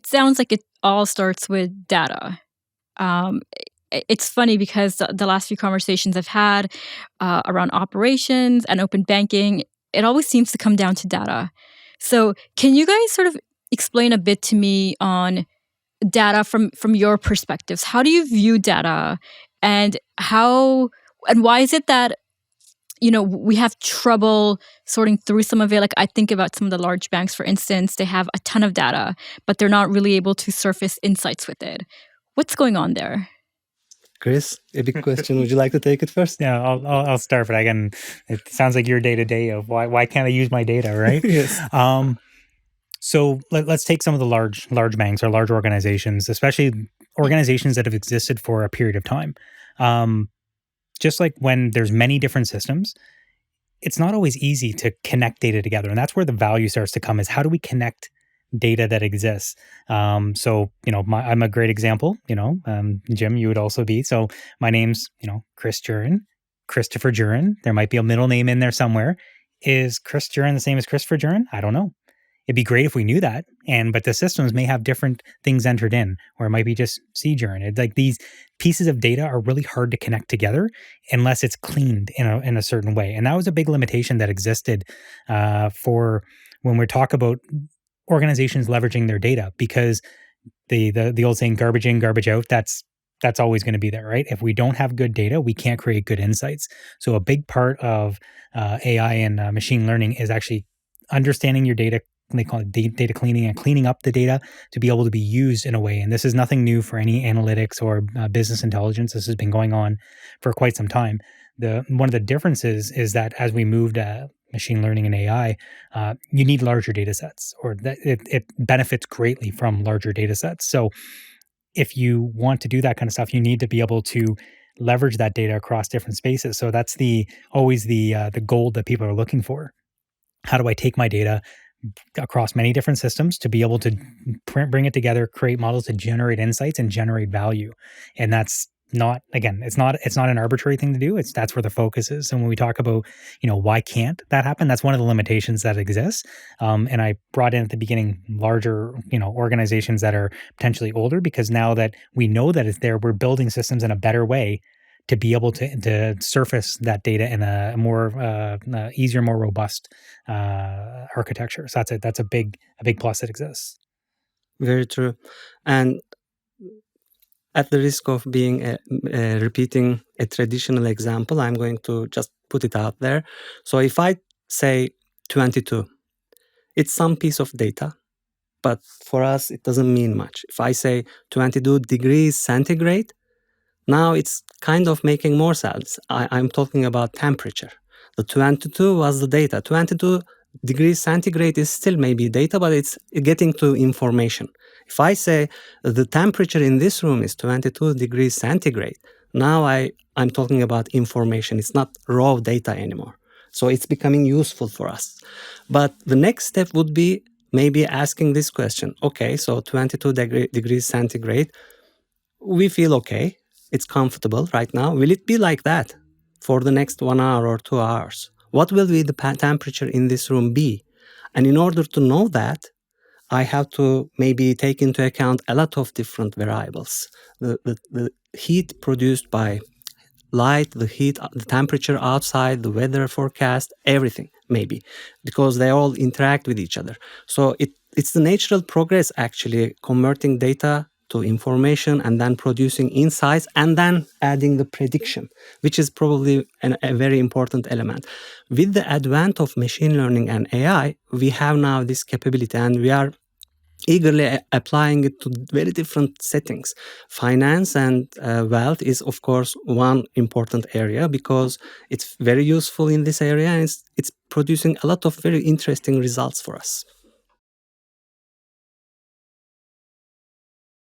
sounds like it all starts with data. Um, it's funny because the last few conversations I've had around operations and open banking, it always seems to come down to data. So, can you guys sort of explain a bit to me on data from your perspectives? How do you view data, and why is it that we have trouble sorting through some of it? Like I think about some of the large banks, for instance, they have a ton of data, but they're not really able to surface insights with it. What's going on there? Chris, a big question. Would you like to take it first? Yeah, I'll start, but it sounds like your day to day of why can't I use my data, right? Yes. So let's take some of the large banks or large organizations, especially organizations that have existed for a period of time. Just like when there's many different systems, it's not always easy to connect data together, and that's where the value starts to come. Is how do we connect data that exists? So I'm a great example. Jim, you would also be. So my name's Chris Jurin, Christopher Jurin. There might be a middle name in there somewhere. Is Chris Jurin the same as Christopher Jurin? I don't know. It'd be great if we knew that, but the systems may have different things entered in, or it might be just C Jurin. It's like these pieces of data are really hard to connect together unless it's cleaned in a certain way, and that was a big limitation that existed for when we talk about organizations leveraging their data, because the old saying "garbage in, garbage out." That's always going to be there, right? If we don't have good data, we can't create good insights. So a big part of AI and machine learning is actually understanding your data. They call it data cleaning, and cleaning up the data to be able to be used in a way. And this is nothing new for any analytics or business intelligence. This has been going on for quite some time. One of the differences is that as we moved machine learning and AI, you need larger data sets, or that it benefits greatly from larger data sets. So if you want to do that kind of stuff, you need to be able to leverage that data across different spaces. So that's always the goal that people are looking for. How do I take my data across many different systems to be able to bring it together, create models to generate insights and generate value? And that's not, again, it's not an arbitrary thing to do. That's where the focus is. And when we talk about, why can't that happen? That's one of the limitations that exists. And I brought in at the beginning larger, organizations that are potentially older, because now that we know that it's there, we're building systems in a better way to be able to surface that data in a more easier, more robust architecture. So that's a big plus that exists. Very true. And at the risk of being repeating a traditional example, I'm going to just put it out there. So if I say 22, it's some piece of data, but for us, it doesn't mean much. If I say 22 degrees centigrade, now it's kind of making more sense. I'm talking about temperature. The 22 was the data. 22 degrees centigrade is still maybe data, but it's getting to information. If I say the temperature in this room is 22 degrees centigrade, now I'm talking about information. It's not raw data anymore. So it's becoming useful for us. But the next step would be maybe asking this question. Okay, so 22 degrees centigrade, we feel okay. It's comfortable right now. Will it be like that for the next 1 hour or 2 hours? What will be the temperature in this room be? And in order to know that, I have to maybe take into account a lot of different variables. The heat produced by light, the temperature outside, the weather forecast, everything maybe, because they all interact with each other. So it's the natural progress actually, converting data to information and then producing insights and then adding the prediction, which is probably a very important element. With the advent of machine learning and AI, we have now this capability, and we are eagerly applying it to very different settings. Finance and wealth is, of course, one important area because it's very useful in this area, and it's producing a lot of very interesting results for us.